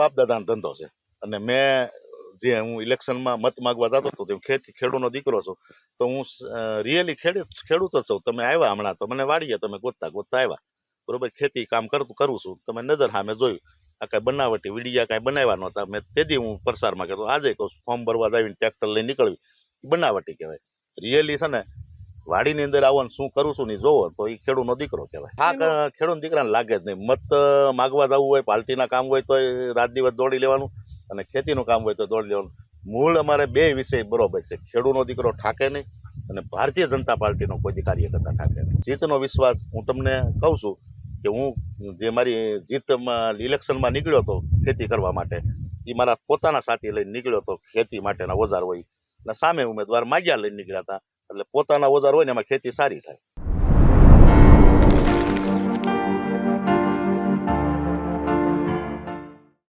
બાપ દાદાનો ધંધો છે અને મેં જે હું ઇલેક્શનમાં મત માગવા જતો હતો તે ખેડૂતનો દીકરો છું તો હું રિયલી ખેડૂત જ છું. તમે આવ્યા હમણાં તો મને વાડીએ તમે ગોતતા આવ્યા બરોબર. ખેતી કામ કરું છું. તમે નજર સામે જોયું આ કઈ બનાવટી વિડીયા કઈ બનાવ્યા નહોતા. મેં તેથી હું પ્રસારમાં કહેતો આજે કહું ફોર્મ ભરવા આવીને ટ્રેક્ટર લઈને નીકળવી બનાવટી કહેવાય. રિયલી છે ને વાડીની અંદર આવવાનું શું કરું છું ને જોવો તો એ ખેડૂતનો દીકરો કહેવાય. આ ખેડૂત દીકરાને લાગે જ નહીં. મત માગવા જવું હોય પાર્ટીના કામ હોય તો રાત દિવસ દોડી લેવાનું અને ખેતીનું કામ હોય તો દોડી લેવાનું. મૂળ અમારે બે વિષય બરોબર છે. ખેડૂતનો દીકરો ઠાકે નહીં અને ભારતીય જનતા પાર્ટીનો કોઈ કાર્યકર્તા ઠાકે નહીં. જીતનો વિશ્વાસ હું તમને કહું છું કે હું જે મારી જીતમાં ઇલેક્શનમાં નીકળ્યો હતો ખેતી કરવા માટે એ મારા પોતાના સાથી લઈને નીકળ્યો હતો. ખેતી માટેના ઓજાર હોય અને સામે ઉમેદવાર માગ્યા લઈને નીકળ્યા હતા એટલે પોતાના ઓજાર હોય ને એમાં ખેતી સારી થાય.